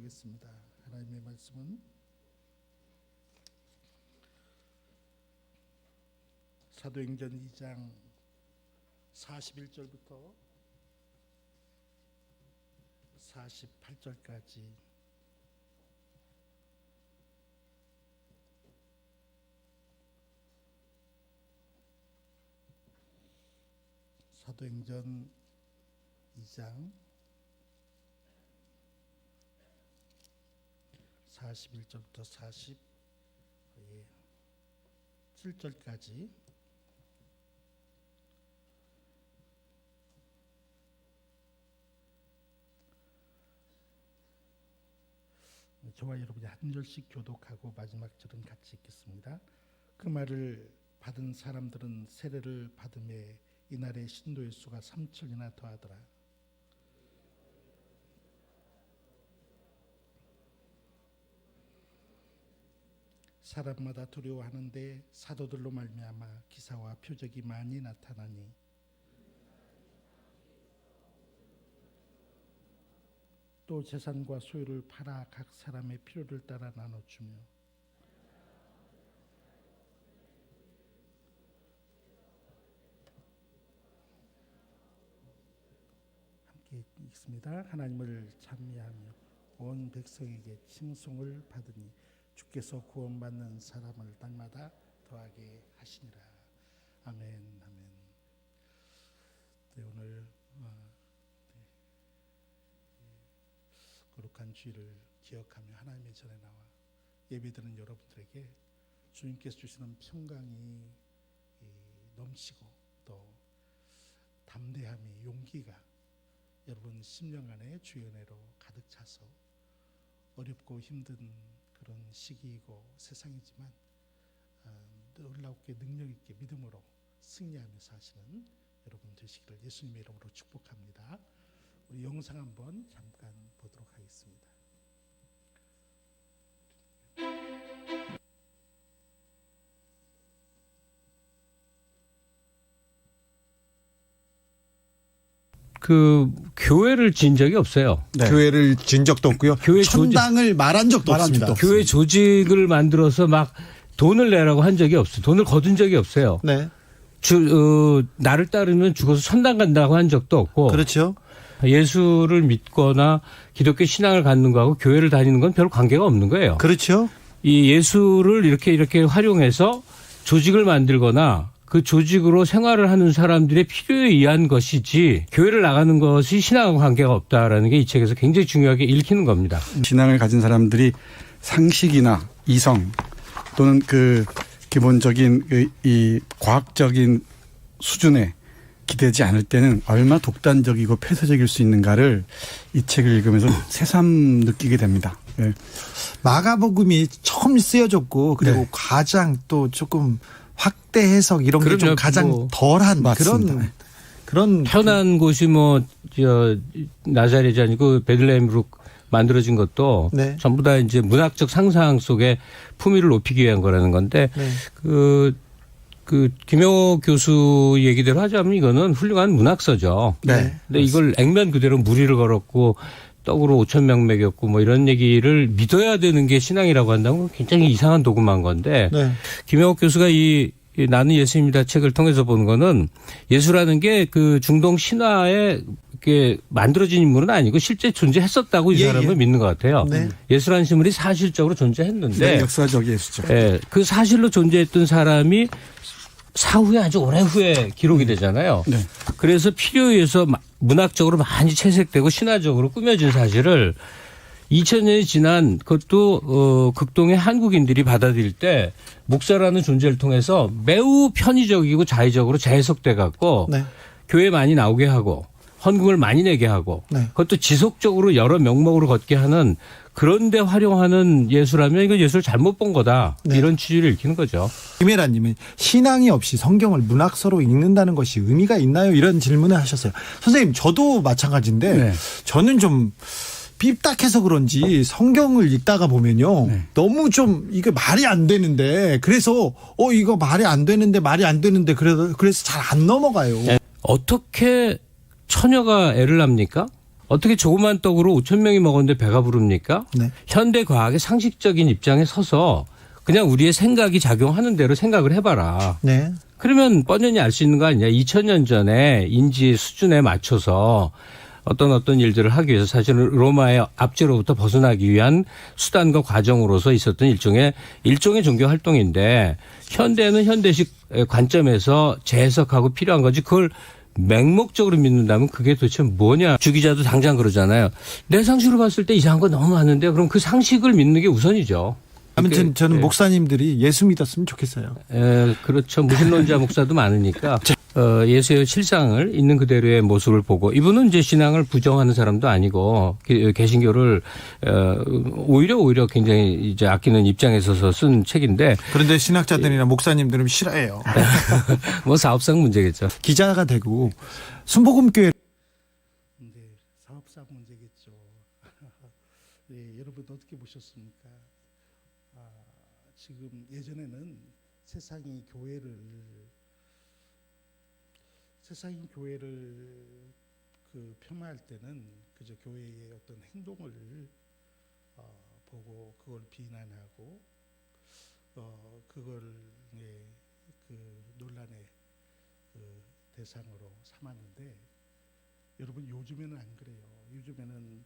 보겠습니다. 하나님의 말씀은 사도행전 2장 41절부터 48절까지 사도행전 2장 41절부터 47절까지 저와 여러분이 한 절씩 교독하고 마지막 절은 같이 읽겠습니다. 그 말을 받은 사람들은 세례를 받음에 이날의 신도의 수가 3천이나 더하더라. 사람마다 두려워하는데 사도들로 말미암아 기사와 표적이 많이 나타나니 또 재산과 소유를 팔아 각 사람의 필요를 따라 나눠주며 함께 읽습니다. 하나님을 찬미하며 온 백성에게 칭송을 받으니 주께서 구원받는 사람을 땅마다 더하게 하시니라. 아멘. 아멘. 네, 오늘 거룩한 주일을 기억하며 하나님의 전에 나와 예배드리는 여러분들에게 주님께서 주시는 평강이 넘치고 또 담대함이 용기가 여러분 심령안에 주의 은혜로 가득 차서 어렵고 힘든 그런 시기이고 세상이지만 놀랍게 능력 있게 믿음으로 승리하며 사시는 여러분 되시기를 예수님의 이름으로 축복합니다. 우리 영상 한번 잠깐 보도록 하겠습니다. 그 교회를 진 적이 없어요. 네. 교회를 진 적도 없고요. 교회 천당을 말한 적도 없습니다. 교회 조직을 만들어서 막 돈을 내라고 한 적이 없어요. 돈을 거둔 적이 없어요. 네. 나를 따르면 죽어서 천당 간다고 한 적도 없고. 그렇죠. 예수를 믿거나 기독교 신앙을 갖는 거하고 교회를 다니는 건 별 관계가 없는 거예요. 그렇죠. 이 예수를 이렇게 활용해서 조직을 만들거나 그 조직으로 생활을 하는 사람들의 필요에 의한 것이지 교회를 나가는 것이 신앙하고 관계가 없다라는 게 이 책에서 굉장히 중요하게 읽히는 겁니다. 신앙을 가진 사람들이 상식이나 이성 또는 그 기본적인 이 과학적인 수준에 기대지 않을 때는 얼마나 독단적이고 폐쇄적일 수 있는가를 이 책을 읽으면서 새삼 느끼게 됩니다. 네. 마가복음이 처음 쓰여졌고 그리고 네. 가장 또 조금 확대 해석 이런 게 좀 가장 덜한 맞습니다. 그런 편한 곳이 나자렛이 아니고 베들레헴으로 만들어진 것도 네. 전부 다 이제 문학적 상상 속에 품위를 높이기 위한 거라는 건데 네. 그 김영호 교수 얘기대로 하자면 이거는 훌륭한 문학서죠. 네. 근데 이걸 액면 그대로 무리를 걸었고 떡으로 5,000명 먹였고 뭐 이런 얘기를 믿어야 되는 게 신앙이라고 한다면 굉장히 이상한 도구만 건데 네. 김영호 교수가 이 나는 예수입니다 책을 통해서 보는 거는 예수라는 게 그 중동 신화에 이렇게 만들어진 인물은 아니고 실제 존재했었다고 이 사람은 믿는 것 같아요. 네. 예수라는 인물이 사실적으로 존재했는데 네, 역사적 예수죠. 예, 그 사실로 존재했던 사람이 사후에 아주 오래 후에 기록이 되잖아요. 네. 그래서 필요에 의해서 문학적으로 많이 채색되고 신화적으로 꾸며진 사실을 2000년이 지난 그것도 극동의 한국인들이 받아들일 때 목사라는 존재를 통해서 매우 편의적이고 자의적으로 재해석돼 갖고 네. 교회에 많이 나오게 하고 헌금을 많이 내게 하고 네. 그것도 지속적으로 여러 명목으로 걷게 하는 그런데 활용하는 예수라면 이건 예수를 잘못 본 거다. 네. 이런 취지를 읽히는 거죠. 김혜란님은 신앙이 없이 성경을 문학서로 읽는다는 것이 의미가 있나요? 이런 질문을 하셨어요. 선생님 저도 마찬가지인데 네. 저는 좀 삐딱해서 그런지 성경을 읽다가 보면요. 네. 너무 좀 이게 말이 안 되는데 그래서 이거 말이 안 되는데 그래서 잘 안 넘어가요. 어떻게 처녀가 애를 낳습니까? 어떻게 조그만 떡으로 5천 명이 먹었는데 배가 부릅니까? 네. 현대 과학의 상식적인 입장에 서서 그냥 우리의 생각이 작용하는 대로 생각을 해봐라. 네. 그러면 뻔히 알 수 있는 거 아니냐. 2000년 전에 인지 수준에 맞춰서 어떤 일들을 하기 위해서 사실은 로마의 압제로부터 벗어나기 위한 수단과 과정으로서 있었던 일종의 종교 활동인데 현대는 현대식 관점에서 재해석하고 필요한 거지 그걸 맹목적으로 믿는다면 그게 도대체 뭐냐. 주 기자도 당장 그러잖아요. 내 상식으로 봤을 때 이상한 거 너무 많은데 그럼 그 상식을 믿는 게 우선이죠. 아무튼 저는 예. 목사님들이 예수 믿었으면 좋겠어요. 그렇죠. 무신론자 목사도 많으니까 예수의 실상을 있는 그대로의 모습을 보고 이분은 이제 신앙을 부정하는 사람도 아니고 개신교를 오히려 굉장히 이제 아끼는 입장에 서서 쓴 책인데 그런데 신학자들이나 목사님들은 싫어해요. 뭐 사업상 문제겠죠. 기자가 되고 순복음교회 네, 사업상 문제겠죠. 예, 여러분 어떻게 보셨습니까? 지금 예전에는 세상이 교회를 그 폄하할 때는 그저 교회의 어떤 행동을 보고 그걸 비난하고 그걸 그 논란의 그 대상으로 삼았는데 여러분 요즘에는 안 그래요. 요즘에는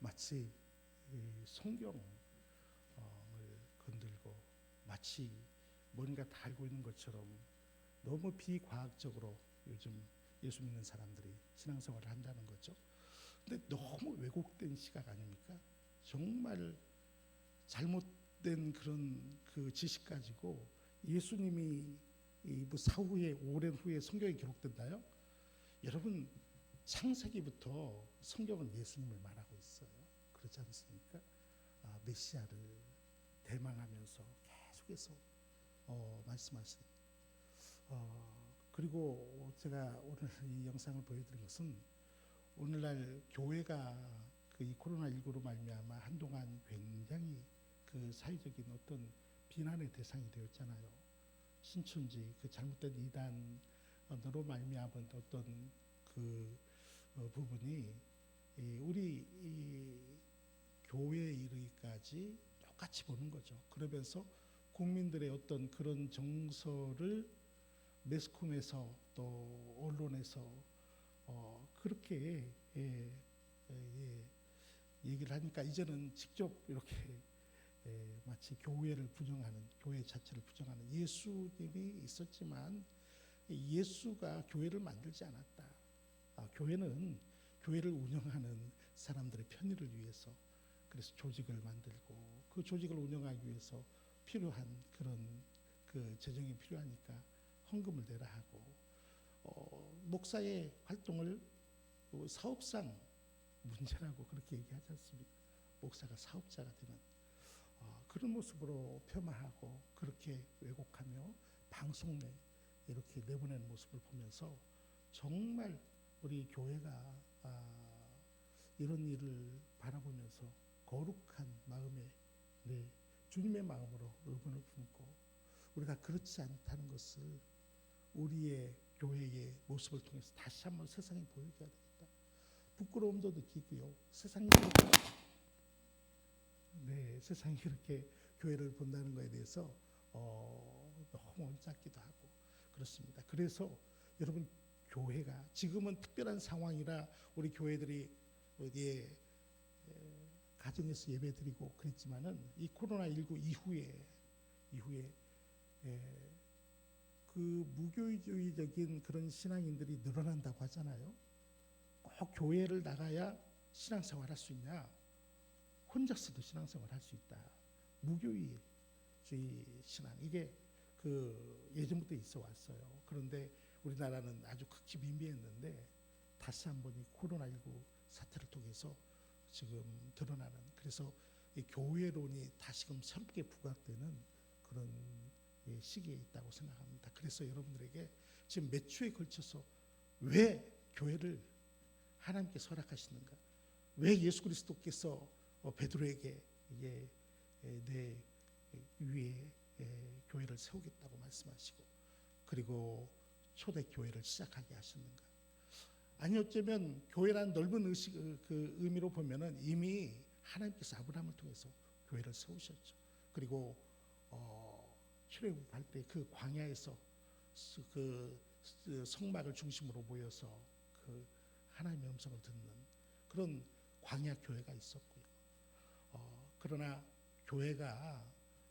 마치 성경을 건들고 마치 뭔가 다 알고 있는 것처럼 너무 비과학적으로 요즘 예수 믿는 사람들이 신앙생활을 한다는 거죠. 근데 너무 왜곡된 시각 아닙니까? 정말 잘못된 그런 그 지식 가지고 예수님이 뭐 사후에 오랜 후에 성경에 기록된다요? 여러분 창세기부터 성경은 예수님을 말하고 있어요. 그렇지 않습니까? 메시아를 대망하면서 계속해서 말씀하신. 그리고 제가 오늘 이 영상을 보여드린 것은 오늘날 교회가 그 이 코로나19로 말미암아 한동안 굉장히 그 사회적인 어떤 비난의 대상이 되었잖아요. 신천지 그 잘못된 이단으로 말미암은 어떤 그 부분이 우리 교회에 이르기까지 똑같이 보는 거죠. 그러면서 국민들의 어떤 그런 정서를 매스컴에서 또 언론에서 그렇게 얘기를 하니까 이제는 직접 이렇게 마치 교회를 부정하는, 교회 자체를 부정하는, 예수님이 있었지만 예수가 교회를 만들지 않았다. 교회는 교회를 운영하는 사람들의 편의를 위해서 그래서 조직을 만들고 그 조직을 운영하기 위해서 필요한 그런 그 재정이 필요하니까 헌금을 내라 하고 목사의 활동을 사업상 문제라고 그렇게 얘기하지 않습니까? 목사가 사업자가 되는 그런 모습으로 폄하하고 그렇게 왜곡하며 방송 내 이렇게 내보내는 모습을 보면서 정말 우리 교회가 이런 일을 바라보면서 거룩한 마음에 주님의 마음으로 의문을 품고 우리가 그렇지 않다는 것을 우리의 교회의 모습을 통해서 다시 한번 세상에 보여줘야 되겠다. 부끄러움도 느끼고요. 세상이 이렇게 교회를 본다는 것에 대해서 너무 옴짝기도 하고 그렇습니다. 그래서 여러분 교회가 지금은 특별한 상황이라 우리 교회들이 어디에 가정에서 예배드리고 그랬지만은 이 코로나19 이후에 그 무교주의적인 그런 신앙인들이 늘어난다고 하잖아요. 꼭 교회를 나가야 신앙생활 할 수 있냐? 혼자서도 신앙생활 할 수 있다. 무교주의 신앙 이게 그 예전부터 있어 왔어요. 그런데 우리나라는 아주 극히 미미했는데 다시 한번 이 코로나19 사태를 통해서 지금 드러나는 그래서 이 교회론이 다시금 새롭게 부각되는 그런 시기에 있다고 생각합니다. 그래서 여러분들에게 지금 몇 주에 걸쳐서 왜 교회를 하나님께서 허락하시는가? 왜 예수 그리스도께서 베드로에게 내 위에 교회를 세우겠다고 말씀하시고 그리고 초대 교회를 시작하게 하셨는가? 아니 어쩌면 교회라는 넓은 의식 그 의미로 보면은 이미 하나님께서 아브라함을 통해서 교회를 세우셨죠. 그리고 출애굽할 때 그 광야에서 그 성막을 중심으로 모여서 그 하나님의 음성을 듣는 그런 광야 교회가 있었고요. 그러나 교회가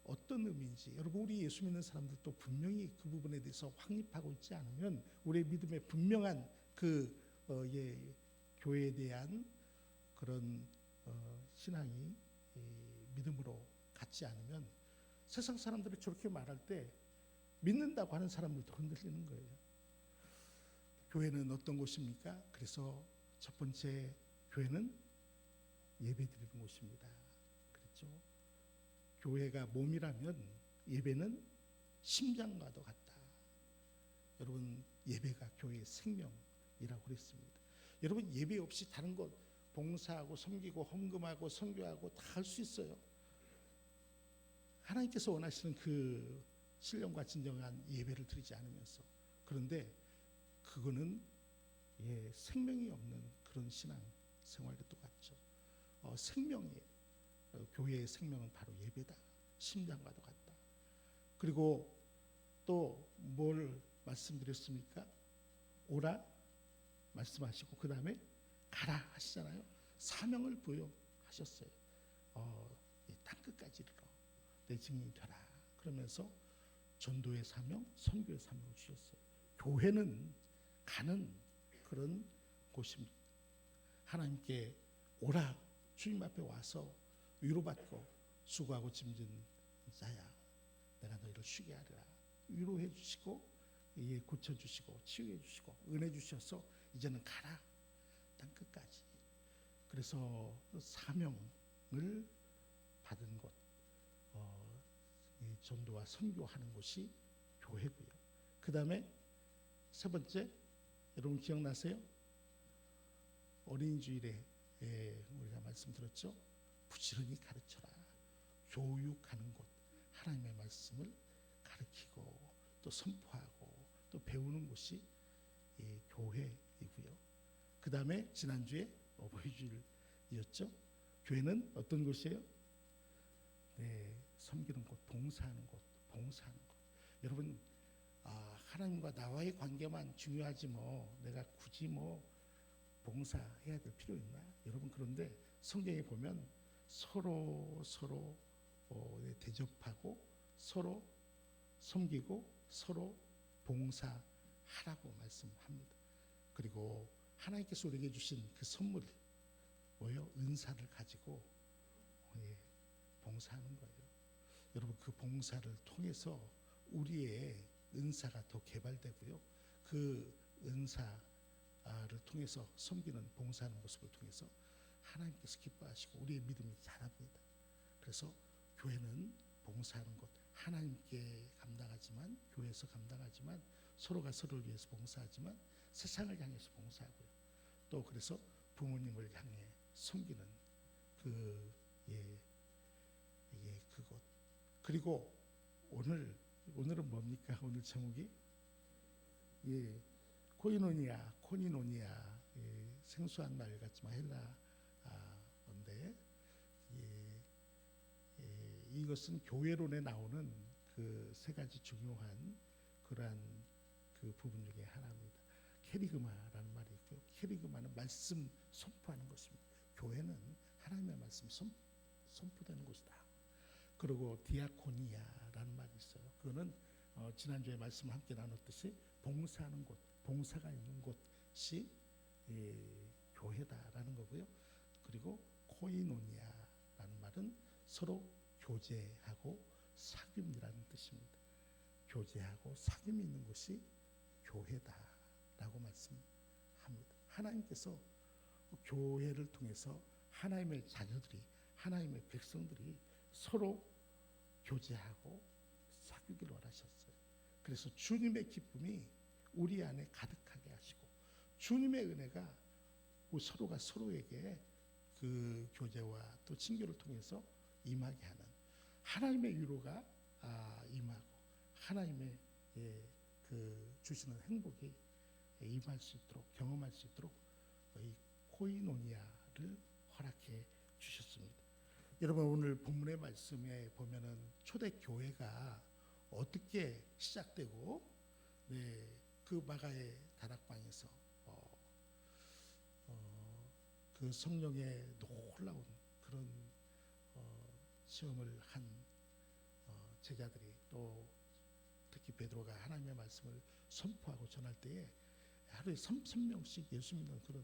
어떤 의미인지 여러분 우리 예수 믿는 사람들도 분명히 그 부분에 대해서 확립하고 있지 않으면 우리의 믿음에 분명한 교회에 대한 그런 신앙이 믿음으로 같지 않으면 세상 사람들이 저렇게 말할 때 믿는다고 하는 사람들도 흔들리는 거예요. 교회는 어떤 곳입니까? 그래서 첫 번째 교회는 예배드리는 곳입니다. 그렇죠? 교회가 몸이라면 예배는 심장과도 같다. 여러분 예배가 교회의 생명이라고 그랬습니다. 여러분 예배 없이 다른 것 봉사하고 섬기고 헌금하고 선교하고 다 할 수 있어요. 하나님께서 원하시는 그 신령과 진정한 예배를 드리지 않으면서 그런데 그거는 생명이 없는 그런 신앙 생활과 똑같죠. 생명이에요. 교회의 생명은 바로 예배다. 심장과도 같다. 그리고 또 뭘 말씀드렸습니까? 오라 말씀하시고 그 다음에 가라 하시잖아요. 사명을 부여하셨어요. 땅끝까지 이르러 내 증인이 되라. 그러면서 전도의 사명, 선교의 사명을 주셨어요. 교회는 가는 그런 곳입니다. 하나님께 오라 주님 앞에 와서 위로받고 수고하고 짐진 자야 내가 너희를 쉬게 하리라. 위로해 주시고 고쳐주시고 치유해 주시고 은혜 주셔서 이제는 가라 땅끝까지. 그래서 사명을 받은 곳 전도와 선교하는 곳이 교회고요. 그 다음에 세 번째 여러분 기억나세요? 어린이 주일에 우리가 말씀드렸죠. 부지런히 가르쳐라. 교육하는 곳 하나님의 말씀을 가르치고 또 선포하고 또 배우는 곳이 교회이고요. 그 다음에 지난주에 어버이주일이었죠. 교회는 어떤 곳이에요? 섬기는 곳, 봉사하는 곳. 여러분 하나님과 나와의 관계만 중요하지 뭐 내가 굳이 뭐 봉사해야 될 필요 있나? 여러분 그런데 성경에 보면 서로 대접하고 서로 섬기고 서로 봉사하라고 말씀합니다. 그리고 하나님께서 우리에게 주신 그 선물 뭐요? 은사를 가지고 봉사하는 거예요. 여러분 그 봉사를 통해서 우리의 은사가 더 개발되고요. 그 은사를 통해서 섬기는 봉사하는 모습을 통해서 하나님께서 기뻐하시고 우리의 믿음이 자랍니다. 그래서 교회는 봉사하는 것 하나님께 감당하지만 교회에서 감당하지만 서로가 서로를 위해서 봉사하지만 세상을 향해서 봉사하고요. 또 그래서 부모님을 향해 섬기는 그곳. 그리고 오늘은 뭡니까? 오늘 제목이 코이노니아 생소한 말 같지만 헬라어인데 이것은 교회론에 나오는 그 세 가지 중요한 그러한 그 부분 중에 하나입니다. 캐리그마라는 말이 있고요. 캐리그마는 말씀 선포하는 것입니다. 교회는 하나님의 말씀 선포되는 곳이다. 그리고 디아코니아라는 말이 있어요. 그거는 지난주에 말씀 함께 나눴듯이 봉사하는 곳, 봉사가 있는 곳이 교회다라는 거고요. 그리고 코이노니아라는 말은 서로 교제하고 사귐이라는 뜻입니다. 교제하고 사귐이 있는 곳이 교회다라고 말씀합니다. 하나님께서 교회를 통해서 하나님의 자녀들이 하나님의 백성들이 서로 교제하고 사귀기를 원하셨어요. 그래서 주님의 기쁨이 우리 안에 가득하게 하시고 주님의 은혜가 서로가 서로에게 그 교제와 또 친교를 통해서 임하게 하는 하나님의 위로가 임하고 하나님의 그 주시는 행복이 임할 수 있도록 경험할 수 있도록 이 코이노니아를 허락해 주셨습니다. 여러분 오늘 본문의 말씀에 보면은 초대 교회가 어떻게 시작되고 그 마가의 다락방에서 그 성령의 놀라운 그런 시험을 한 제자들이 또 특히 베드로가 하나님의 말씀을 선포하고 전할 때에 하루에 3,000명씩 예수 믿는 그런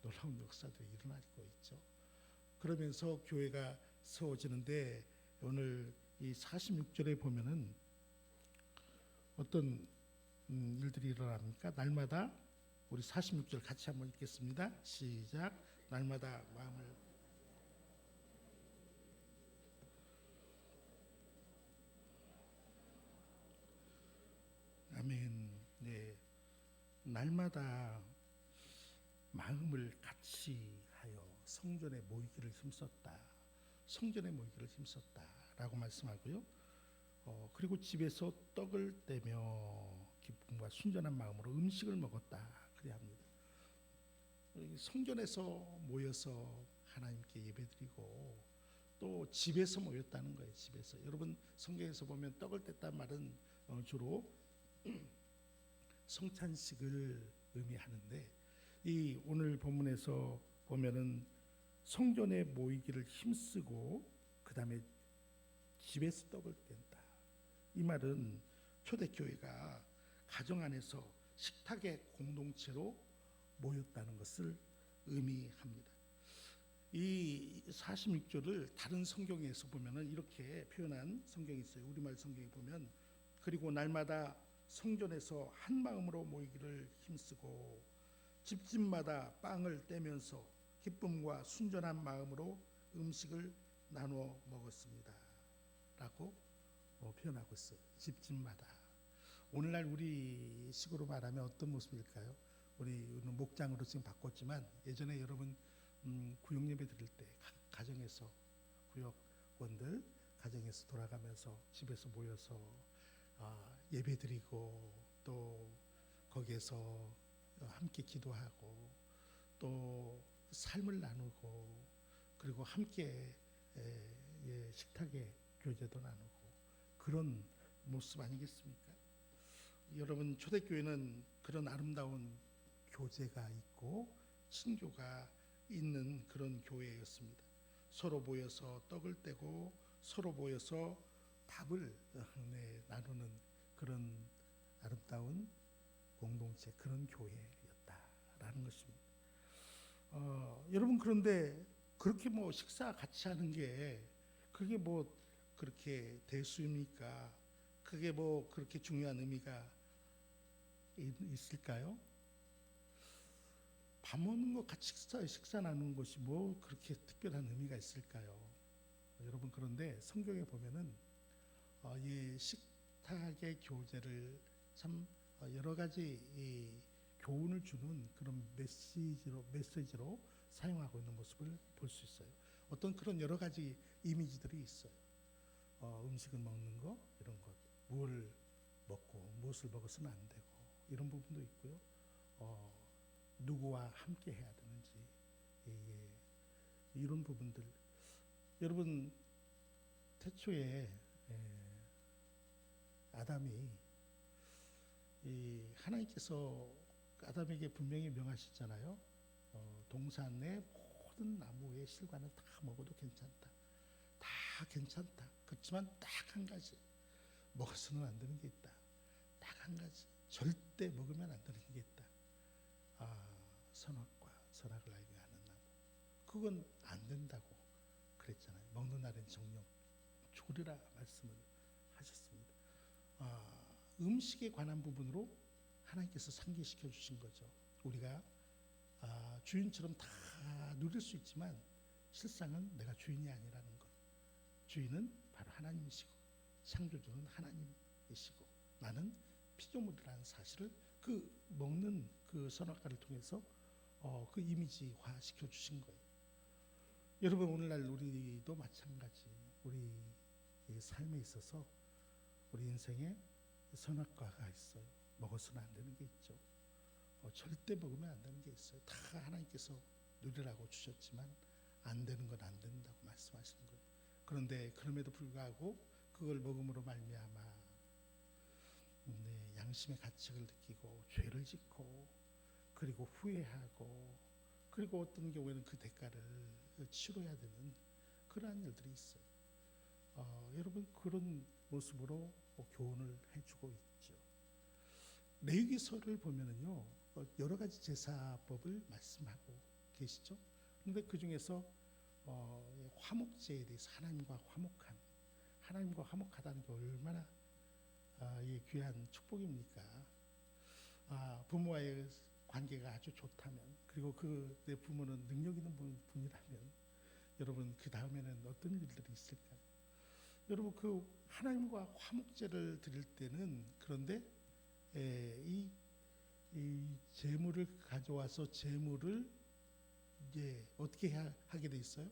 놀라운 역사들이 일어나고 있죠. 그러면서 교회가 세워지는데 오늘 이 46절에 보면은 어떤 일들이 일어납니까? 날마다 우리 46절 같이 한번 읽겠습니다. 시작. 날마다 마음을 아멘. 네. 날마다 마음을 같이 하여 성전에 모이기를 힘썼다. 성전에 모이기를 힘썼다라고 말씀하고요. 그리고 집에서 떡을 떼며 기쁨과 순전한 마음으로 음식을 먹었다. 그래야 합니다. 성전에서 모여서 하나님께 예배드리고 또 집에서 모였다는 거예요. 집에서. 여러분 성경에서 보면 떡을 뗐단 말은 주로 성찬식을 의미하는데 이 오늘 본문에서 보면은 성전에 모이기를 힘쓰고 그 다음에 집에서 떡을 뗀다. 이 말은 초대교회가 가정 안에서 식탁의 공동체로 모였다는 것을 의미합니다. 이 46절을 다른 성경에서 보면은 이렇게 표현한 성경이 있어요. 우리말 성경에 보면 그리고 날마다 성전에서 한 마음으로 모이기를 힘쓰고 집집마다 빵을 떼면서 기쁨과 순전한 마음으로 음식을 나누어 먹었습니다. 라고 표현하고 있어요. 집집마다. 오늘날 우리 식으로 말하면 어떤 모습일까요? 우리는 목장으로 지금 바꿨지만 예전에 여러분 구역예배 드릴 때 가정에서 구역원들 가정에서 돌아가면서 집에서 모여서 예배 드리고 또 거기에서 함께 기도하고 또 삶을 나누고 그리고 함께 식탁에 교제도 나누고 그런 모습 아니겠습니까? 여러분 초대교회는 그런 아름다운 교제가 있고 친교가 있는 그런 교회였습니다. 서로 모여서 떡을 떼고 서로 모여서 밥을 나누는 그런 아름다운 공동체 그런 교회였다라는 것입니다. 여러분 그런데 그렇게 뭐 식사 같이 하는 게 그게 뭐 그렇게 대수입니까? 그게 뭐 그렇게 중요한 의미가 있을까요? 밥 먹는 거 같이 식사 나누는 것이 뭐 그렇게 특별한 의미가 있을까요? 여러분 그런데 성경에 보면은 이 식탁의 교제를 참 여러 가지 이 교훈을 주는 그런 메시지로 사용하고 있는 모습을 볼 수 있어요. 어떤 그런 여러 가지 이미지들이 있어요. 음식을 먹는 거 이런 것, 뭘 먹고 무엇을 먹어서는 안 되고 이런 부분도 있고요. 누구와 함께 해야 되는지 이런 부분들. 여러분 태초에 아담이 하나님께서 아담에게 분명히 명하셨잖아요. 동산의 모든 나무의 실과는 다 먹어도 괜찮다. 다 괜찮다. 그렇지만 딱 한 가지 먹어서는 안 되는 게 있다. 딱 한 가지 절대 먹으면 안 되는 게 있다. 선악과 선악을 알게 하는 나무. 그건 안 된다고 그랬잖아요. 먹는 날엔 정령 죽으리라 말씀을 하셨습니다. 음식에 관한 부분으로 하나님께서 상기시켜 주신 거죠. 우리가 주인처럼 다 누릴 수 있지만 실상은 내가 주인이 아니라는 것. 주인은 바로 하나님이시고 창조주는 하나님이시고 나는 피조물이라는 사실을 그 먹는 그 선악과를 통해서 그 이미지화 시켜 주신 거예요. 여러분 오늘날 우리도 마찬가지. 우리 삶에 있어서 우리 인생에 선악과가 있어요. 먹어서는 안 되는 게 있죠. 절대 먹으면 안 되는 게 있어요. 다 하나님께서 누리라고 주셨지만 안 되는 건 안 된다고 말씀하시는 거예요. 그런데 그럼에도 불구하고 그걸 먹음으로 말미암아 양심의 가책을 느끼고 죄를 짓고 그리고 후회하고 그리고 어떤 경우에는 그 대가를 치러야 되는 그러한 일들이 있어요. 여러분 그런 모습으로 교훈을 해주고 있죠. 레위기서를 보면은요 여러 가지 제사법을 말씀하고 계시죠. 그런데 그 중에서 화목제에 대해서 하나님과 화목하다는 게 얼마나 귀한 축복입니까? 부모와의 관계가 아주 좋다면 그리고 내 부모는 능력 있는 분이라면 여러분 그 다음에는 어떤 일들이 있을까요? 여러분 그 하나님과 화목제를 드릴 때는 그런데 이 제물을 가져와서 제물을 이제 어떻게 하게 돼 있어요?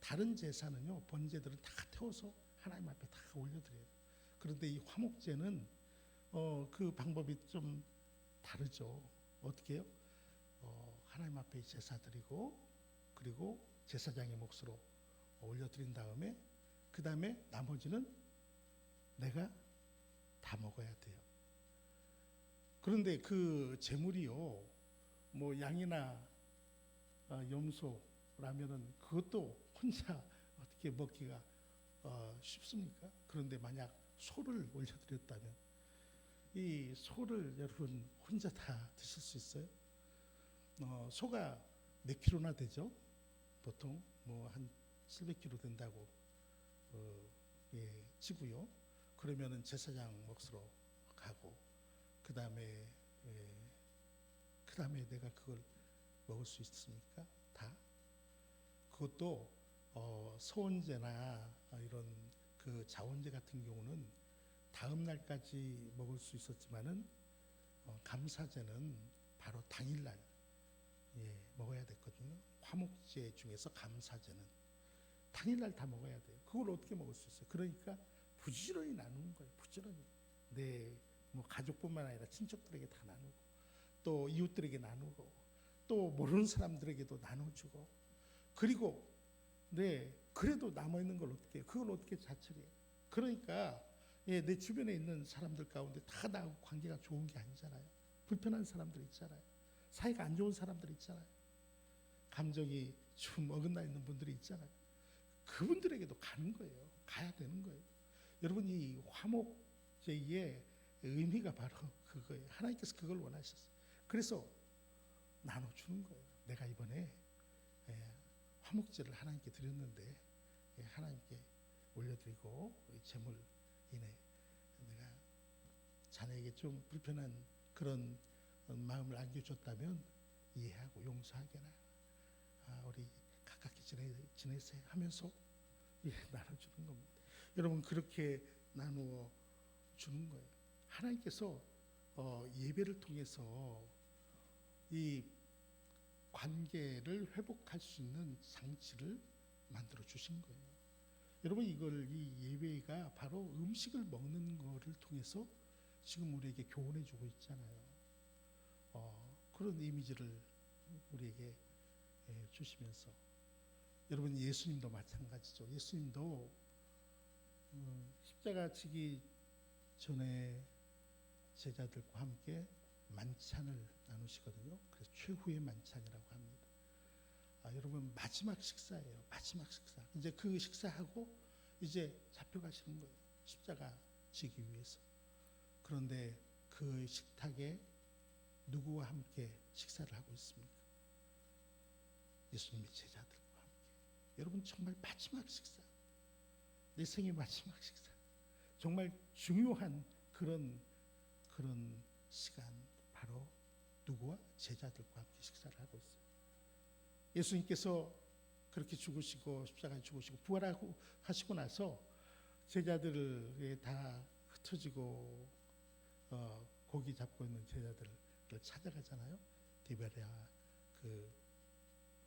다른 제사는요 번제들은 다 태워서 하나님 앞에 다 올려드려요. 그런데 이 화목제는 그 방법이 좀 다르죠. 어떻게 해요? 하나님 앞에 제사 드리고 그리고 제사장의 몫으로 올려드린 다음에 그 다음에 나머지는 내가 다 먹어야 돼요. 그런데 그 제물이요 뭐 양이나 염소라면은 그것도 혼자 어떻게 먹기가 쉽습니까? 그런데 만약 소를 올려드렸다면 이 소를 여러분 혼자 다 드실 수 있어요? 소가 몇 킬로나 되죠? 보통 뭐 한 700kg 된다고 치고요. 그러면은 제사장 몫으로 가고 그 다음에 내가 그걸 먹을 수 있습니까? 다? 그것도 소원제나 이런 그 자원제 같은 경우는 다음 날까지 먹을 수 있었지만은 감사제는 바로 당일날 먹어야 됐거든요. 화목제 중에서 감사제는 당일날 다 먹어야 돼요. 그걸 어떻게 먹을 수 있어요? 그러니까 부지런히 나누는 거예요. 부지런히 뭐 가족뿐만 아니라 친척들에게 다 나누고 또 이웃들에게 나누고 또 모르는 사람들에게도 나눠주고 그리고 그래도 남아있는 걸 어떻게 해요? 그걸 어떻게 자처리해요? 그러니까 내 주변에 있는 사람들 가운데 다 나하고 관계가 좋은 게 아니잖아요. 불편한 사람들 있잖아요. 사이가 안 좋은 사람들 있잖아요. 감정이 좀 어긋나 있는 분들이 있잖아요. 그분들에게도 가는 거예요. 가야 되는 거예요. 여러분 이 화목제의 의미가 바로 그거예요. 하나님께서 그걸 원하셨어요. 그래서 나눠주는 거예요. 내가 이번에 화목제를 하나님께 드렸는데 하나님께 올려드리고 제물 이내 내가 자네에게 좀 불편한 그런 마음을 안겨줬다면 이해하고 용서하게나 우리 가깝게 지내세요 하면서 나눠주는 겁니다. 여러분 그렇게 나누어 주는 거예요. 하나님께서 예배를 통해서 이 관계를 회복할 수 있는 장치를 만들어 주신 거예요. 여러분 이 예배가 바로 음식을 먹는 거를 통해서 지금 우리에게 교훈해 주고 있잖아요. 그런 이미지를 우리에게 주시면서 여러분 예수님도 마찬가지죠. 예수님도 십자가 지기 전에 제자들과 함께 만찬을 나누시거든요. 그래서 최후의 만찬이라고 합니다. 여러분 마지막 식사예요. 마지막 식사. 이제 그 식사하고 이제 잡혀가시는 거예요. 십자가 지기 위해서. 그런데 그 식탁에 누구와 함께 식사를 하고 있습니까? 예수님의 제자들과 함께. 여러분 정말 마지막 식사. 내 생의 마지막 식사. 정말 중요한 그런 시간 바로 누구와 제자들과 함께 식사를 하고 있어요. 예수님께서 그렇게 죽으시고 십자가에 죽으시고 부활하고 하시고 나서 제자들에 다 흩어지고 고기 잡고 있는 제자들을 찾아가잖아요. 디베랴 그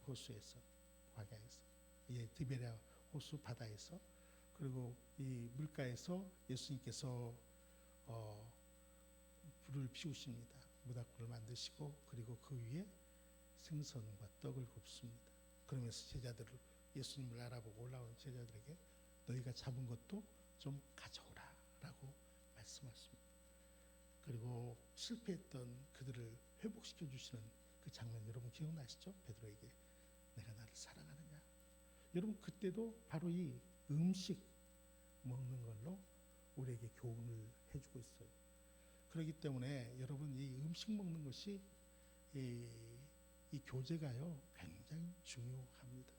호수에서 광야에서 디베랴 호수 바다에서 그리고 이 물가에서 예수님께서 불을 피우십니다. 모닥불을 만드시고 그리고 그 위에 생선과 떡을 굽습니다. 그러면서 제자들을 예수님을 알아보고 올라오는 제자들에게 너희가 잡은 것도 좀 가져오라라고 말씀하십니다. 그리고 실패했던 그들을 회복시켜 주시는 그 장면 여러분 기억나시죠? 베드로에게 내가 나를 사랑하느냐. 여러분 그때도 바로 이 음식 먹는 걸로 우리에게 교훈을 해주고 있어요. 그렇기 때문에 여러분 이 음식 먹는 것이 이 교제가요 굉장히 중요합니다.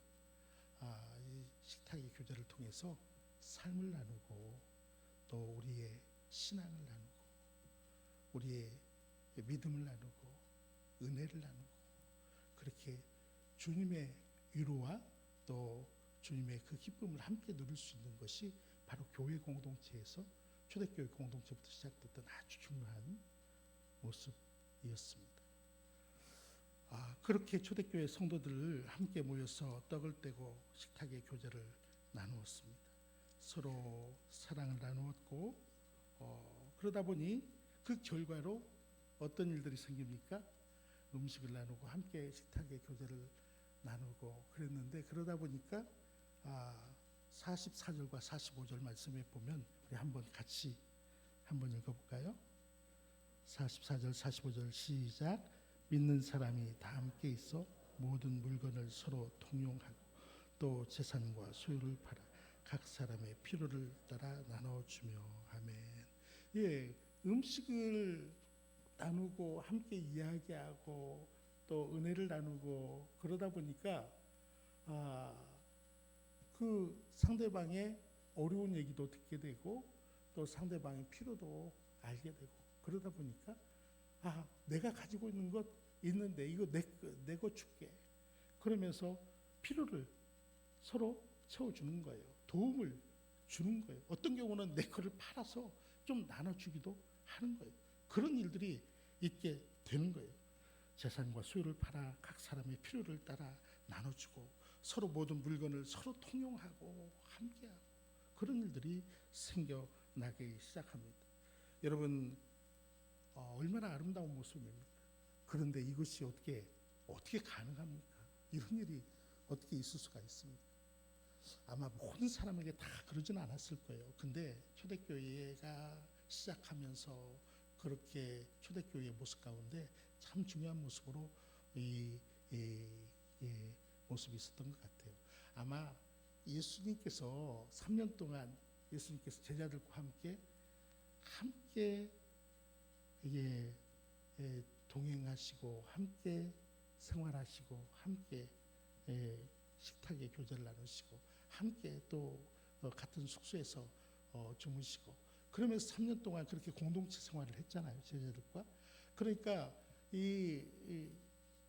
이 식탁의 교제를 통해서 삶을 나누고 또 우리의 신앙을 나누고 우리의 믿음을 나누고 은혜를 나누고 그렇게 주님의 위로와 또 주님의 그 기쁨을 함께 누릴 수 있는 것이 바로 교회 공동체에서 초대교회 공동체부터 시작됐던 아주 중요한 모습이었습니다. 그렇게 초대교회 성도들 함께 모여서 떡을 떼고 식탁의 교제를 나누었습니다. 서로 사랑을 나누었고 그러다 보니 그 결과로 어떤 일들이 생깁니까? 음식을 나누고 함께 식탁의 교제를 나누고 그랬는데 그러다 보니까 44절과 45절 말씀에 보면 우리 한번 같이 한번 읽어볼까요? 44절 45절 시작. 믿는 사람이 다 함께 있어 모든 물건을 서로 통용하고 또 재산과 소유를 팔아 각 사람의 필요를 따라 나눠주며 아멘. 예, 음식을 나누고 함께 이야기하고 또 은혜를 나누고 그러다 보니까 그 상대방의 어려운 얘기도 듣게 되고 또 상대방의 필요도 알게 되고 그러다 보니까 내가 가지고 있는 것 있는데 이거 내 거 줄게. 그러면서 필요를 서로 채워주는 거예요. 도움을 주는 거예요. 어떤 경우는 내 거를 팔아서 좀 나눠주기도 하는 거예요. 그런 일들이 있게 되는 거예요. 재산과 소유를 팔아 각 사람의 필요를 따라 나눠주고 서로 모든 물건을 서로 통용하고 함께하고 그런 일들이 생겨나기 시작합니다. 여러분 얼마나 아름다운 모습입니까? 그런데 이것이 어떻게 가능합니까? 이런 일이 어떻게 있을 수가 있습니까? 아마 모든 사람에게 다 그러지는 않았을 거예요. 근데 초대교회가 시작하면서 그렇게 초대교회의 모습 가운데 참 중요한 모습으로 이 모습이 있었던 것 같아요. 아마 예수님께서 3년 동안 예수님께서 제자들과 함께 동행하시고 함께 생활하시고 함께 식탁의 교제를 나누시고 함께 또 같은 숙소에서 주무시고 그러면서 3년 동안 그렇게 공동체 생활을 했잖아요. 제자들과. 그러니까 이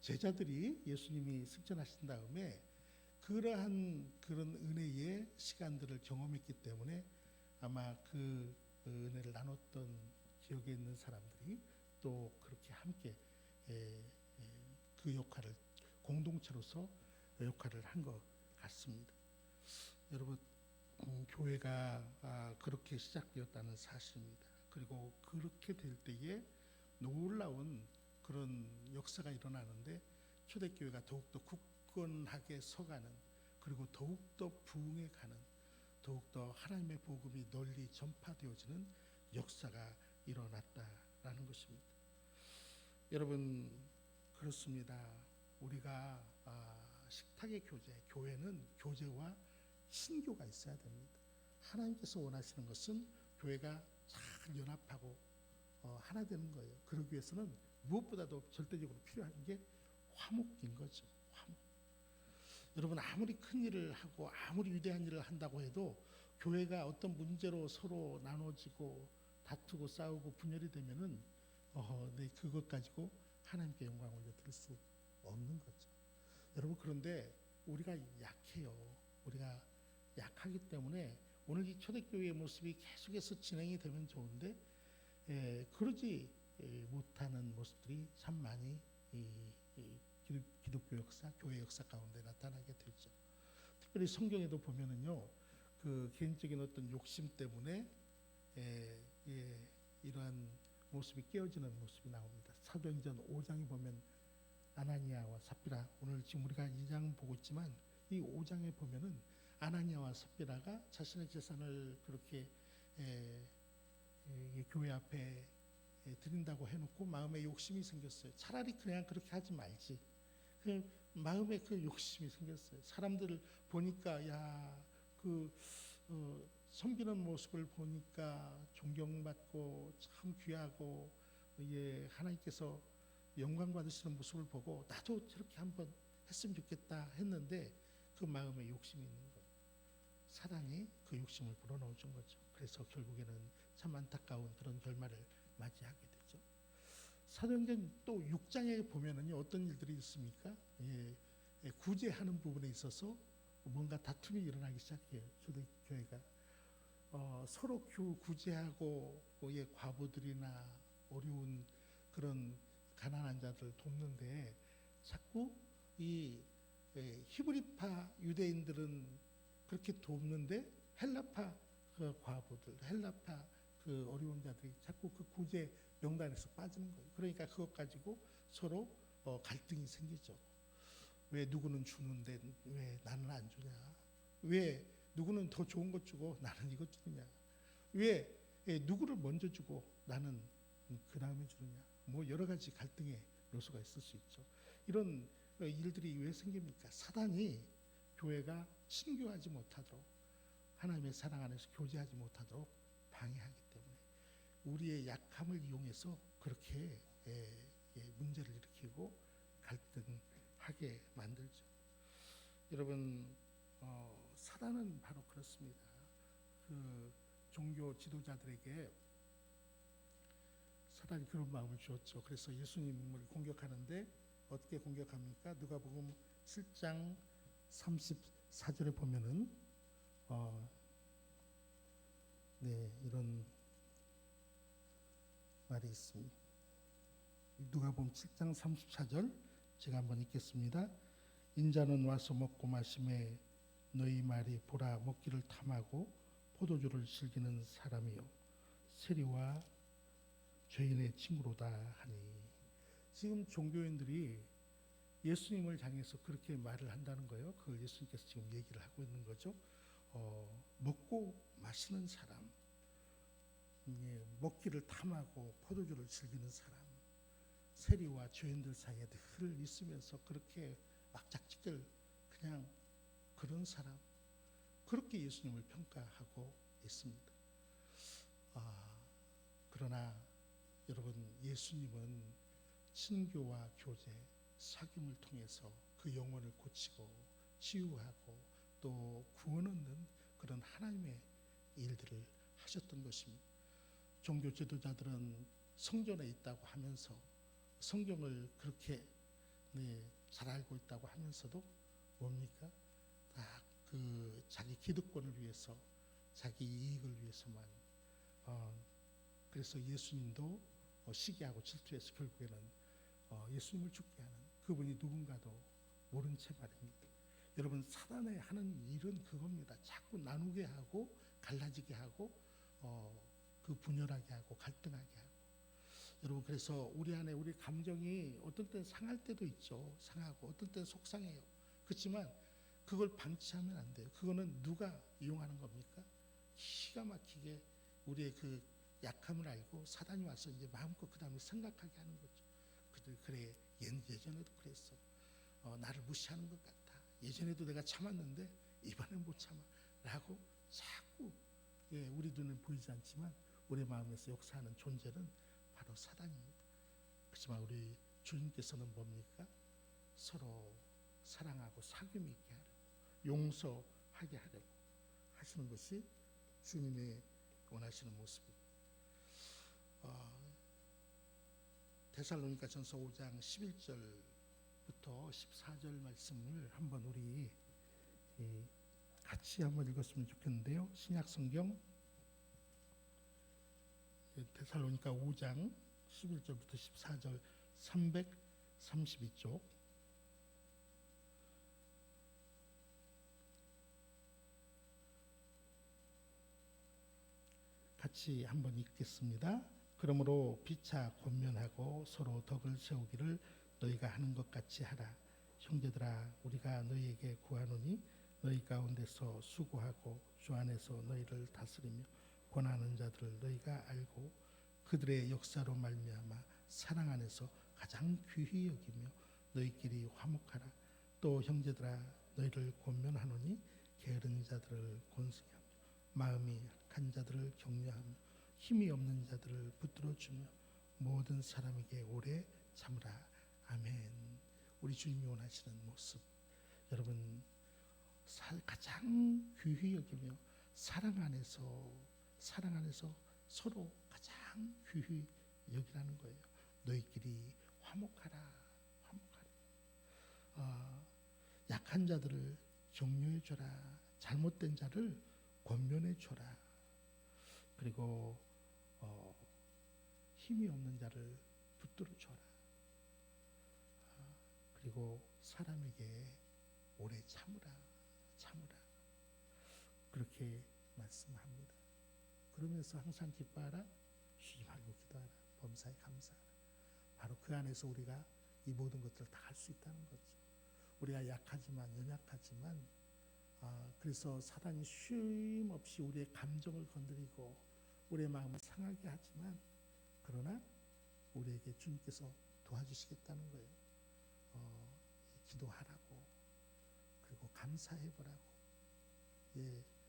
제자들이 예수님이 승천하신 다음에 그러한 그런 은혜의 시간들을 경험했기 때문에 아마 그 은혜를 나눴던 기억에 있는 사람들이 또 그렇게 함께 그 역할을 공동체로서 역할을 한 것 같습니다. 여러분 교회가 그렇게 시작되었다는 사실입니다. 그리고 그렇게 될 때에 놀라운 그런 역사가 일어나는데 초대교회가 더욱더 굳건하게 서가는 그리고 더욱더 부흥해 가는 더욱더 하나님의 복음이 널리 전파되어지는 역사가 일어났다라는 것입니다. 여러분 그렇습니다. 우리가 식탁의 교회는 교제와 신교가 있어야 됩니다. 하나님께서 원하시는 것은 교회가 잘 연합하고 하나 되는 거예요. 그러기 위해서는 무엇보다도 절대적으로 필요한 게 화목인 거죠. 화목. 여러분 아무리 큰 일을 하고 아무리 위대한 일을 한다고 해도 교회가 어떤 문제로 서로 나눠지고 다투고 싸우고 분열이 되면은 그것 가지고 하나님께 영광을 올려드릴 수 없는 거죠. 여러분 그런데 우리가 약해요. 우리가 약하기 때문에 오늘 이 초대교회의 모습이 계속해서 진행이 되면 좋은데 그러지 못하는 모습들이 참 많이 기독교 역사, 교회 역사 가운데 나타나게 되죠. 특별히 성경에도 보면은요, 그 개인적인 어떤 욕심 때문에 이러한 모습이 깨어지는 모습이 나옵니다. 사도행전 5장에 보면 아나니아와 삽비라, 오늘 지금 우리가 2장 보고 있지만 이 5장에 보면은 아나니아와 삽비라가 자신의 재산을 그렇게 교회 앞에 드린다고 해놓고 마음에 욕심이 생겼어요. 차라리 그냥 그렇게 하지 말지. 그 마음에 그 욕심이 생겼어요. 사람들을 보니까 섬기는 모습을 보니까 존경받고 참 귀하고 하나님께서 영광 받으시는 모습을 보고 나도 저렇게 한번 했으면 좋겠다 했는데 그 마음에 욕심이 있는 거예요. 사단이 그 욕심을 불어넣어 준 거죠. 그래서 결국에는 참 안타까운 그런 결말을 맞이하게 되죠. 사도행전 또 6장에 보면은요 어떤 일들이 있습니까? 구제하는 부분에 있어서 뭔가 다툼이 일어나기 시작해요. 초대교회가 서로 구제하고 과부들이나 어려운 그런 가난한 자들 돕는데 자꾸 이 히브리파 유대인들은 그렇게 돕는데 헬라파 그 과부들, 헬라파 그 어려운 자들이 자꾸 그 구제 명단에서 빠지는 거예요. 그러니까 그것 가지고 서로 갈등이 생기죠. 왜 누구는 주는데 왜 나는 안 주냐? 왜 누구는 더 좋은 것 주고 나는 이것 주느냐? 왜 누구를 먼저 주고 나는 그 다음에 주느냐? 뭐 여러 가지 갈등의 요소가 있을 수 있죠. 이런 일들이 왜 생깁니까? 사단이 교회가 친교하지 못하도록 하나님의 사랑 안에서 교제하지 못하도록 방해하기 때문에 우리의 약함을 이용해서 그렇게 문제를 일으키고 갈등하게 만들죠. 여러분 사단은 바로 그렇습니다. 그 종교 지도자들에게 사단이 그런 마음을 주었죠. 그래서 예수님을 공격하는데 어떻게 공격합니까? 누가복음 7장 34절에 보면은 이런 말이 있습니다. 누가복음 7장 34절 제가 한번 읽겠습니다. 인자는 와서 먹고 마심에 너희 말이 보라 먹기를 탐하고 포도주를 즐기는 사람이요 세리와 죄인의 친구로다 하니. 지금 종교인들이 예수님을 향해서 그렇게 말을 한다는 거예요. 그걸 예수님께서 지금 얘기를 하고 있는 거죠. 먹고 마시는 사람, 먹기를 탐하고 포도주를 즐기는 사람, 세리와 죄인들 사이에 늘 있으면서 그렇게 막작지껄 그냥 그런 사람, 그렇게 예수님을 평가하고 있습니다. 그러나 여러분 예수님은 친교와 교제, 사귐을 통해서 그 영혼을 고치고 치유하고 또 구원 얻는 그런 하나님의 일들을 하셨던 것입니다. 종교 지도자들은 성전에 있다고 하면서 성경을 그렇게 잘 알고 있다고 하면서도 뭡니까? 다 그 자기 기득권을 위해서 자기 이익을 위해서만 그래서 예수님도 시기하고 질투해서 결국에는 예수님을 죽게 하는 그분이 누군가도 모른 채 말입니다. 여러분 사단의 하는 일은 그겁니다. 자꾸 나누게 하고 갈라지게 하고 그 분열하게 하고 갈등하게 하고. 여러분 그래서 우리 안에 우리 감정이 어떤 때는 상할 때도 있죠. 상하고 어떤 때는 속상해요. 그렇지만 그걸 방치하면 안 돼요. 그거는 누가 이용하는 겁니까? 기가 막히게 우리의 그 약함을 알고 사단이 와서 이제 마음껏 그 다음에 생각하게 하는 거죠. 그래 예전에도 그랬어. 나를 무시하는 것 같아. 예전에도 내가 참았는데 이번엔 못 참아. 라고 자꾸 우리 눈은 보이지 않지만 우리 마음에서 역사하는 존재는 바로 사단입니다. 그렇지만 우리 주님께서는 뭡니까? 서로 사랑하고 사귐 있게 하려고 용서하게 하려고 하시는 것이 주님의 원하시는 모습입니다. 데살로니가전서 5장 11절부터 14절 말씀을 한번 우리 같이 한번 읽었으면 좋겠는데요. 신약 성경 데살로니가 5장 11절부터 14절 332쪽 같이 한번 읽겠습니다. 그러므로 피차 권면하고 서로 덕을 세우기를 너희가 하는 것 같이 하라. 형제들아, 우리가 너희에게 구하노니 너희 가운데서 수고하고 주 안에서 너희를 다스리며 권하는 자들을 너희가 알고 그들의 역사로 말미암아 사랑 안에서 가장 귀히 여기며 너희끼리 화목하라. 또 형제들아, 너희를 권면하노니 게으른 자들을 권승하며 마음이 약한 자들을 격려하며 힘이 없는 자들을 붙들어주며 모든 사람에게 오래 참으라. 아멘. 우리 주님이 원하시는 모습, 여러분 가장 귀히 여기며 사랑 안에서 서로 가장 귀히 여기라는 거예요. 너희끼리 화목하라. 약한 자들을 격려해 줘라. 잘못된 자를 권면해 줘라. 그리고 힘이 없는 자를 붙들어 줘라. 그리고 사람에게 오래 참으라. 그렇게 말씀합니다. 그러면서 항상 기뻐하라. 쉬지 말고 기도하라. 범사에 감사하라. 바로 그 안에서 우리가 이 모든 것들을 다 할 수 있다는 거죠. 우리가 약하지만 연약하지만 그래서 사단이 쉼 없이 우리의 감정을 건드리고 우리의 마음을 상하게 하지만 그러나 우리에게 주님께서 도와주시겠다는 거예요. 기도하라고, 그리고 감사해보라고,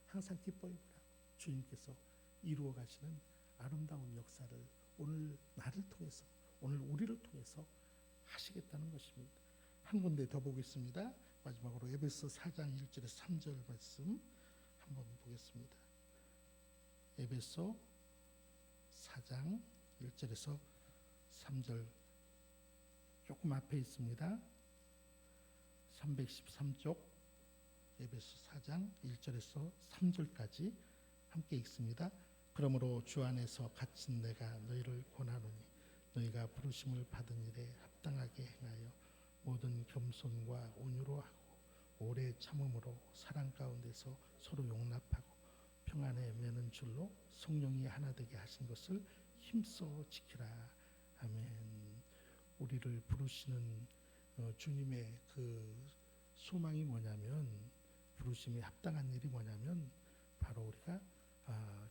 항상 기뻐해보라고, 주님께서 이루어 가시는 아름다운 역사를 오늘 나를 통해서, 오늘 우리를 통해서 하시겠다는 것입니다. 한 군데 더 보겠습니다. 마지막으로 에베소 4장 1절에서 3절 말씀 한번 보겠습니다. 에베소 4장 1절에서 3절, 조금 앞에 있습니다. 313쪽 에베소 4장 1절에서 3절까지 함께 읽습니다. 그러므로 주 안에서 갇힌 내가 너희를 권하노니 너희가 부르심을 받은 일에 합당하게 행하여 모든 겸손과 온유로 하고 오래 참음으로 사랑 가운데서 서로 용납하고 평안에 매는 줄로 성령이 하나 되게 하신 것을 힘써 지키라. 아멘. 우리를 부르시는 주님의 그 소망이 뭐냐면, 부르심에 합당한 일이 뭐냐면 바로 우리가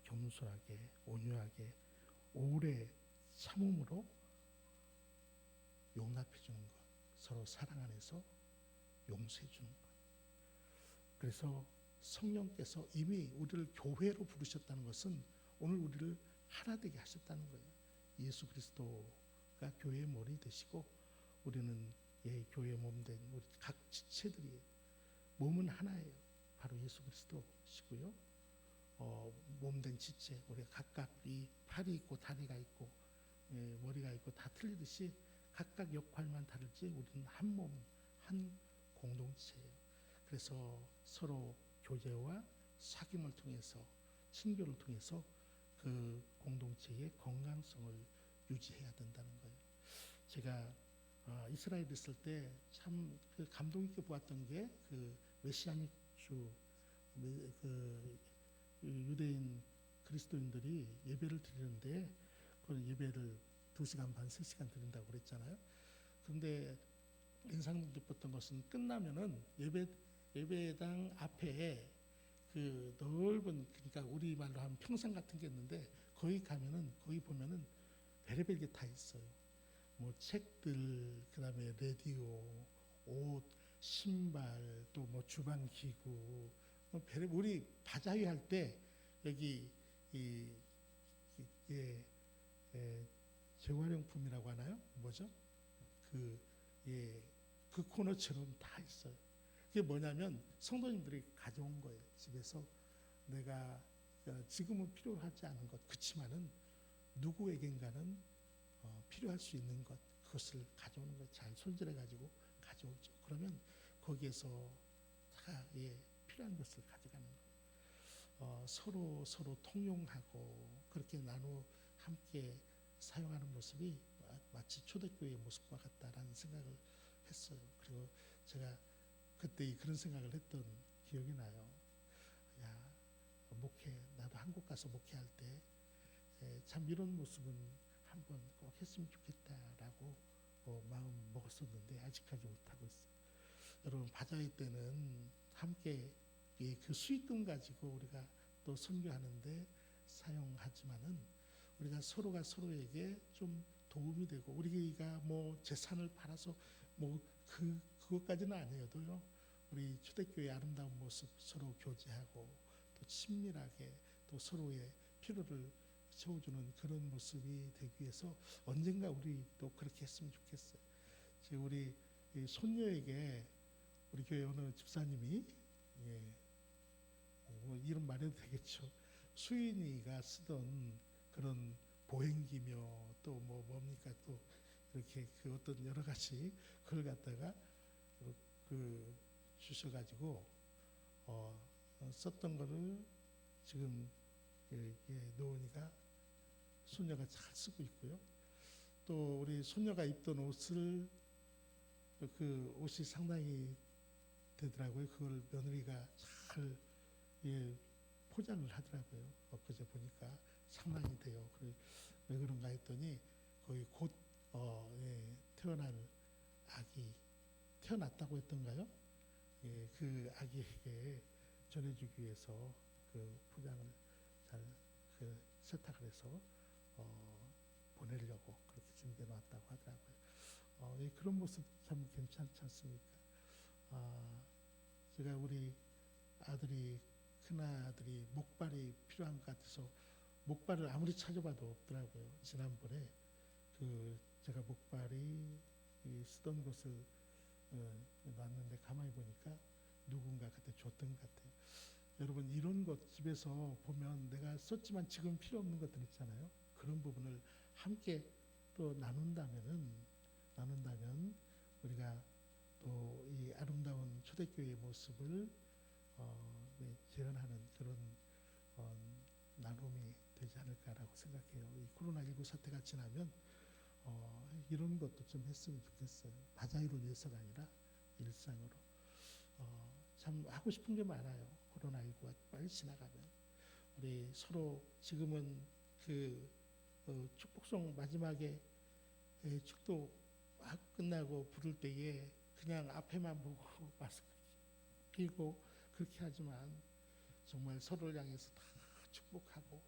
겸손하게 온유하게 오래 참음으로 용납해 주는 것, 서로 사랑 안에서 용서해 주는 것. 그래서 성령께서 이미 우리를 교회로 부르셨다는 것은 오늘 우리를 하나 되게 하셨다는 거예요. 예수 그리스도가 교회의 머리 되시고 우리는 교회의 몸된 우리 각 지체들이 몸은 하나예요. 바로 예수 그리스도시고요. 몸된 지체, 우리가 각각 이 팔이 있고 다리가 있고 머리가 있고 다 틀리듯이 각각 역할만 다르지 우리는 한 몸, 한 공동체예요. 그래서 서로 교제와 사귐을 통해서, 친교를 통해서 그 공동체의 건강성을 유지해야 된다는 거예요. 제가 이스라엘에 있을 때 참 그 감동 있게 보았던 게 그 메시아닉 주, 그 유대인 그리스도인들이 예배를 드리는데 그 예배를 2시간 반, 3시간 드린다고 그랬잖아요. 그런데 인상 깊었던 것은 끝나면은 예배당 앞에 그 넓은, 그러니까 우리말로 하면 평상 같은 게 있는데 거기 가면은, 거기 보면은 별의별 게 다 있어요. 뭐 책들, 그다음에 라디오, 옷, 신발, 또 뭐 주방 기구, 뭐 우리 바자회 할 때 여기 재활용품이라고 하나요? 뭐죠? 그 코너처럼 다 있어요. 그게 뭐냐면 성도님들이 가져온 거예요. 집에서 내가 지금은 필요하지 않은 것, 그렇지만은 누구에겐가는 필요할 수 있는 것, 그것을 가져오는 거 잘 손질해 가지고 가져오죠. 그러면 거기에서 다 필요한 것을 가져가는 거예요. 서로 통용하고 그렇게 나누어 함께 사용하는 모습이 마치 초대교회의 모습과 같다라는 생각을 했어요. 그리고 제가 그때 그런 생각을 했던 기억이 나요. 나도 한국 가서 목회할 때 참 이런 모습은 한번 꼭 했으면 좋겠다라고 마음 먹었었는데 아직까지 못하고 있어요. 여러분 바자회 때는 함께 그 수익금 가지고 우리가 또 선교하는데 사용하지만은 우리가 서로가 서로에게 좀 도움이 되고 우리가 뭐 재산을 팔아서 뭐 그것까지는 아니어도요. 우리 초대교회의 아름다운 모습 서로 교제하고 또 친밀하게 또 서로의 필요를 채워주는 그런 모습이 되기 위해서 언젠가 우리도 그렇게 했으면 좋겠어요. 지금 우리 손녀에게 우리 교회 어느 집사님이 뭐 이름 말해도 되겠죠. 수인이가 쓰던 그런 보행기며 또 뭐 뭡니까 또 이렇게 그 어떤 여러 가지 그걸 갖다가 그 주셔가지고 썼던 거를 지금 노은이가 손녀가 잘 쓰고 있고요. 또 우리 손녀가 입던 옷을 그 옷이 상당히 되더라고요. 그걸 며느리가 잘 포장을 하더라고요. 엊그제 보니까 상당히 돼요. 왜 그런가 했더니 거의 곧 태어날 아기 태어났다고 했던가요? 그 아기에게 전해주기 위해서 그 포장을 잘 세탁을 해서 보내려고 그렇게 준비해 놨다고 하더라고요. 그런 모습 참 괜찮지 않습니까? 제가 우리 큰아들이 목발이 필요한 것 같아서 목발을 아무리 찾아봐도 없더라고요. 지난번에 제가 목발이 쓰던 것을 놨는데 가만히 보니까 누군가 그때 줬던 것 같아요. 여러분 이런 것 집에서 보면 내가 썼지만 지금 필요 없는 것들 있잖아요. 그런 부분을 함께 또 나눈다면 우리가 또 이 아름다운 초대교회의 모습을 재현하는 그런 나눔이 되지 않을까라고 생각해요. 이 코로나19 사태가 지나면 이런 것도 좀 했으면 좋겠어요. 바자회를 위해서가 아니라 일상으로. 참 하고 싶은 게 많아요. 코로나19가 빨리 지나가면 우리 서로 지금은 축복송 마지막에 축도 하고 끝나고 부를 때에 그냥 앞에만 보고 마스크 끼고 그렇게 하지만 정말 서로를 향해서 다 축복하고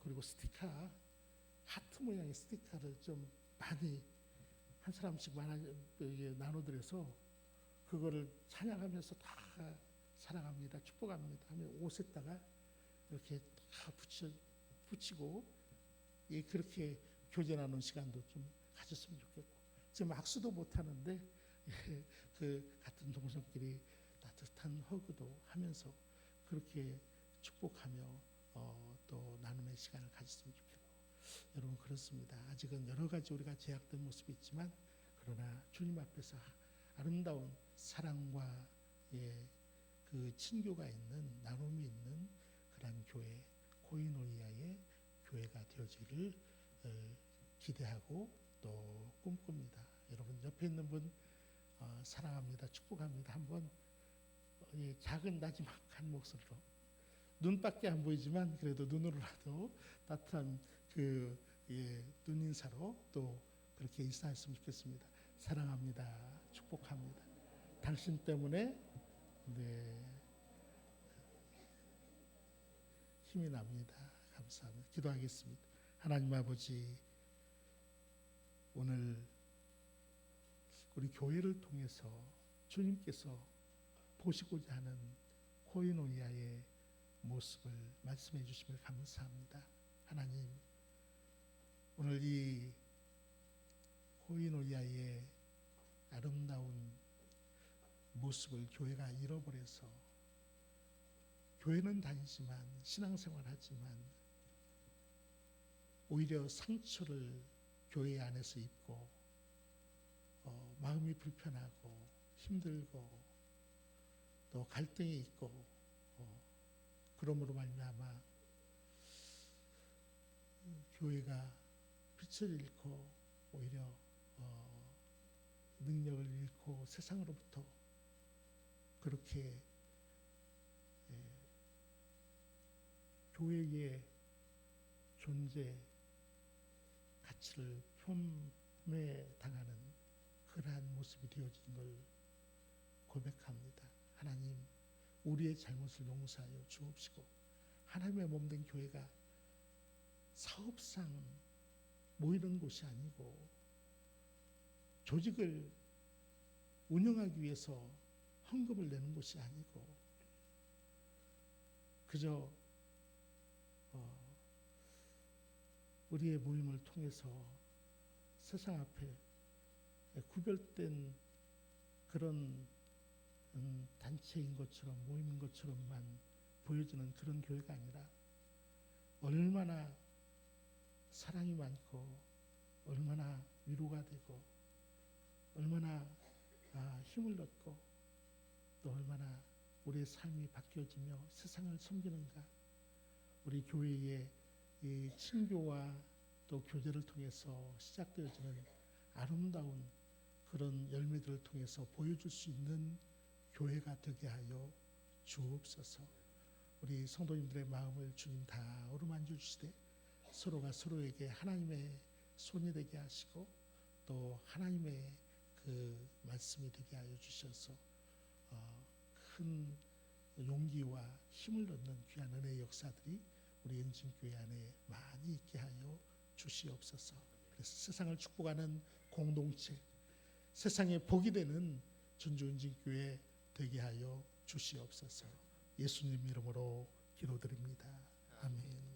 그리고 스티커 하트 모양의 스티커를 좀 많이 한 사람씩 나눠드려서 그거를 찬양하면서 다 사랑합니다 축복합니다 하면 옷에다가 이렇게 다 붙이고 그렇게 교제 나누는 시간도 좀 가졌으면 좋겠고 지금 악수도 못하는데 그 같은 동성끼리 따뜻한 허그도 하면서 그렇게 축복하며 또 나눔의 시간을 가졌으면 좋겠고 여러분 그렇습니다. 아직은 여러 가지 우리가 제약된 모습이 있지만 그러나 주님 앞에서 아름다운 사랑과 그 친교가 있는 나눔이 있는 그런 교회 코이노니아의 교회가 되어지기를 기대하고 또 꿈꿉니다. 여러분 옆에 있는 분 사랑합니다. 축복합니다. 한번 작은 나지막한 목소리로 눈밖에 안 보이지만 그래도 눈으로라도 따뜻한 눈인사로 또 그렇게 인사했으면 좋겠습니다. 사랑합니다. 축복합니다. 당신 때문에 힘이 납니다. 감사합니다. 기도하겠습니다. 하나님 아버지 오늘 우리 교회를 통해서 주님께서 보시고자 하는 코이노니아의 모습을 말씀해 주심을 감사합니다. 하나님 오늘 이 코이노니아의 아름다운 모습을 교회가 잃어버려서 교회는 다니지만 신앙생활 하지만 오히려 상처를 교회 안에서 입고 마음이 불편하고 힘들고 또 갈등이 있고 그러므로 말미암아 교회가 빛을 잃고 오히려 능력을 잃고 세상으로부터 그렇게 교회의 존재 가치를 폄훼당하는 그러한 모습이 되어진 걸 고백합니다. 하나님, 우리의 잘못을 용서하여 주옵시고 하나님의 몸된 교회가 사업상 모이는 곳이 아니고 조직을 운영하기 위해서 헌금을 내는 곳이 아니고 그저 우리의 모임을 통해서 세상 앞에 구별된 그런 단체인 것처럼 모임인 것처럼만 보여지는 그런 교회가 아니라 얼마나 사랑이 많고 얼마나 위로가 되고 얼마나 힘을 얻고 또 얼마나 우리의 삶이 바뀌어지며 세상을 섬기는가. 우리 교회의 이 친교와 또 교제를 통해서 시작되어지는 아름다운 그런 열매들을 통해서 보여줄 수 있는 교회가 되게 하여 주옵소서. 우리 성도님들의 마음을 주님 다 어루만져 주시되 서로가 서로에게 하나님의 손이 되게 하시고 또 하나님의 그 말씀이 되게 하여 주셔서 큰 용기와 힘을 얻는 귀한 은혜의 역사들이 우리 은진교회 안에 많이 있게 하여 주시옵소서. 그래서 세상을 축복하는 공동체, 세상에 복이 되는 전주 은진교회 되게 하여 주시옵소서. 예수님 이름으로 기도드립니다. 아멘.